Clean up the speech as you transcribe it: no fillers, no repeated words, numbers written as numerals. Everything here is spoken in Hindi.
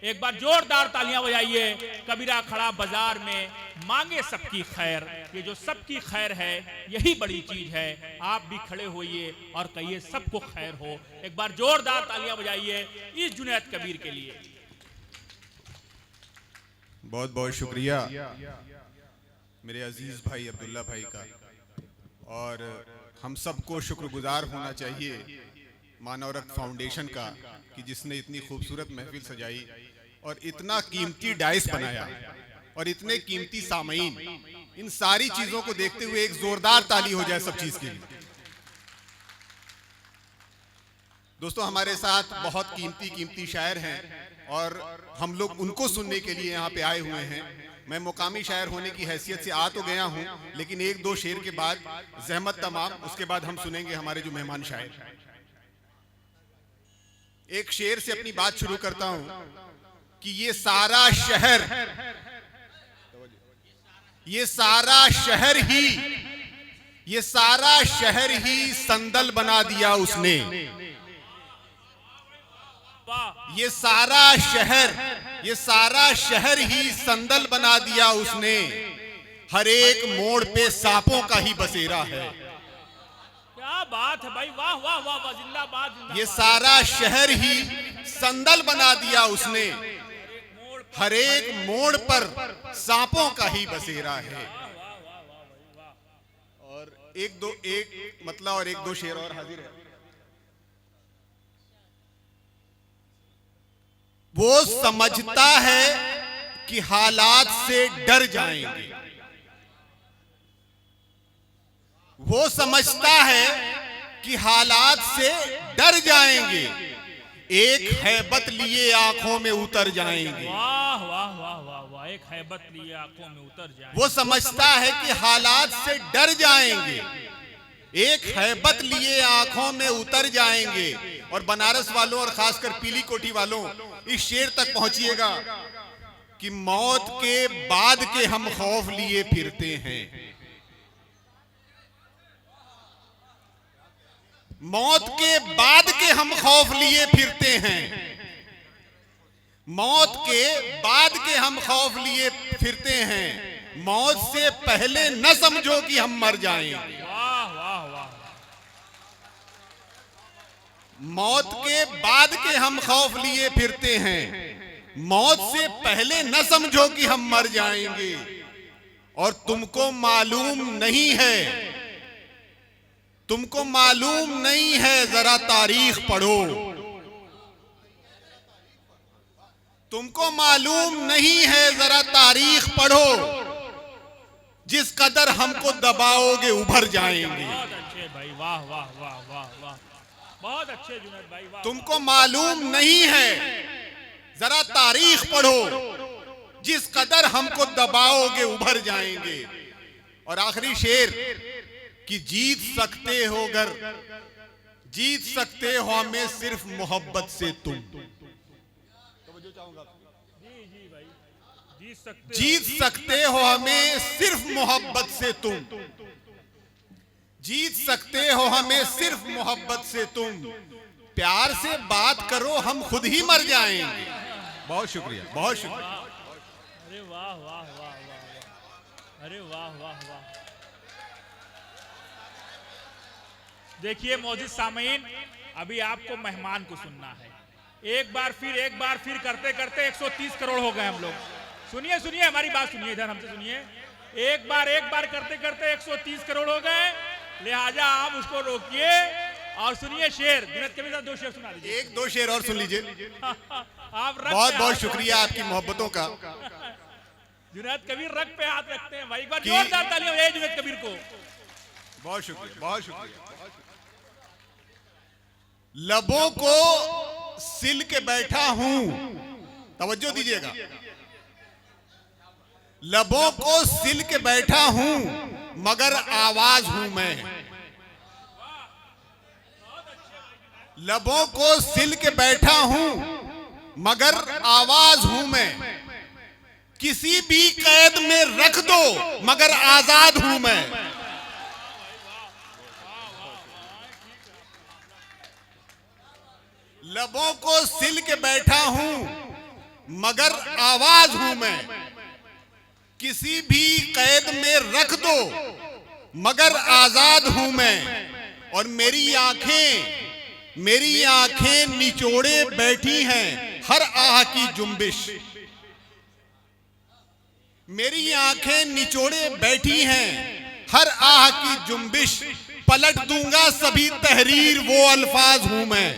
एक बार जोरदार तालियां बजाइए। कबीरा खड़ा बाजार में मांगे सबकी खैर। ये जो सबकी खैर है यही बड़ी चीज है। आप भी खड़े होइए और कहिए सबको खैर हो। एक बार जोरदार तालियां बजाइए इस जुनैद कबीर के लिए। बहुत बहुत शुक्रिया मेरे अजीज भाई अब्दुल्ला भाई का। और हम सबको शुक्रगुजार होना चाहिए मानवरत्न फाउंडेशन का कि जिसने इतनी खूबसूरत महफिल सजाई और इतना कीमती डाइस बनाया और इतने कीमती सामईन। इन सारी चीजों को देखते हुए एक जोरदार ताली हो जाए सब चीज के लिए। दोस्तों, हमारे साथ बहुत कीमती शायर हैं और हम लोग उनको सुनने के लिए यहाँ पे आए हुए हैं। मैं मुकामी शायर होने की हैसियत से आ तो गया हूँ, लेकिन एक दो शेर के बाद ज़हमत तमाम, उसके बाद हम सुनेंगे हमारे जो मेहमान शायर। एक शेर से अपनी बात शुरू करता हूं कि ये सारा शहर ही संदल बना दिया उसने। ये सारा शहर ही संदल बना दिया उसने। हर एक मोड़ पे सांपों का ही बसेरा है। क्या बात है भाई, वाह वाह वाह वाह, जिंदाबाद जिंदाबाद। ये सारा शहर ही संदल बना दिया उसने। हर एक मोड़ पर सांपों का ही बसेरा है। और एक मतलब और एक दो शेर और हाजिर है। वो समझता है कि हालात से डर जाएंगे। वो समझता है कि हालात से डर जाएंगे। एक हैबत लिए आंखों में उतर जाएंगे। वाह वाह वाह वाह वाह, एक हैबत लिए आंखों में उतर जाएंगे। वो समझता है कि हालात से डर जाएंगे। एक हैबत लिए आंखों में उतर जाएंगे। और बनारस वालों और खासकर पीली कोठी वालों, इस शेर तक पहुंचिएगा कि मौत के बाद के हम खौफ लिए फिरते हैं। मौत के बाद के हम खौफ लिए फिरते हैं। मौत के बाद के हम खौफ लिए फिरते हैं। मौत से पहले न समझो कि हम मर जाएंगे। वाह वाह वाह। मौत के बाद के हम खौफ लिए फिरते हैं। मौत से पहले न समझो कि हम मर जाएंगे। और तुमको मालूम नहीं है, तुमको मालूम नहीं है, जरा तारीख पढ़ो। तुमको मालूम नहीं है, जरा तारीख पढ़ो। जिस कदर हमको दबाओगे उभर जाएंगे। बहुत अच्छे भाई, वाह वाह वाह वाह वाह, बहुत अच्छे जुनैद भाई, वाह। तुमको मालूम नहीं है, जरा तारीख पढ़ो। जिस कदर हमको दबाओगे उभर जाएंगे। और आखिरी शेर कि जीत सकते हो हमें सिर्फ मोहब्बत से तुम। जीत सकते हो हमें सिर्फ मोहब्बत से तुम। जीत सकते हो हमें सिर्फ मोहब्बत से तुम। प्यार से बात करो, हम खुद ही मर जाएंगे। बहुत शुक्रिया, बहुत शुक्रिया। अरे वाह वाह वाह वाह, अरे वाह वाह वाह। देखिए मौजूद सामीन, अभी आपको मेहमान को सुनना है। एक बार फिर करते करते 130 करोड़ हो गए हम लोग। सुनिए सुनिए, हमारी बात सुनिए, इधर हमसे सुनिए। एक बार करते करते 130 करोड़ हो गए। लिहाजा आप उसको रोकिए और सुनिए शेर। जुनैद कबीर साहब 2 शेर सुना दीजिए। एक दो शेर और सुन लीजिए। आप बहुत बहुत शुक्रिया आपकी मोहब्बतों का। जुनैद कबीर रग पे हाथ रखते हैं भाई। एक बार जोरदार तालियां बजाइए जुनैद कबीर को। बहुत शुक्रिया, बहुत शुक्रिया। लबों को सिल के बैठा हूं, तवज्जो दीजिएगा। लबों को सिल के बैठा हूं, मगर आवाज हूं मैं। लबों को सिल के बैठा हूं, मगर आवाज हूं मैं। किसी भी कैद में रख दो, मगर आजाद हूं मैं। लबों को सिल के बैठा हूं, मगर आवाज हूं मैं। किसी भी कैद में रख दो मगर आजाद हूं मैं। और मेरी आंखें निचोड़े बैठी हैं हर आह की जुम्बिश। मेरी आंखें निचोड़े बैठी हैं हर आह की जुम्बिश। पलट दूंगा सभी तहरीर वो अल्फाज हूं मैं।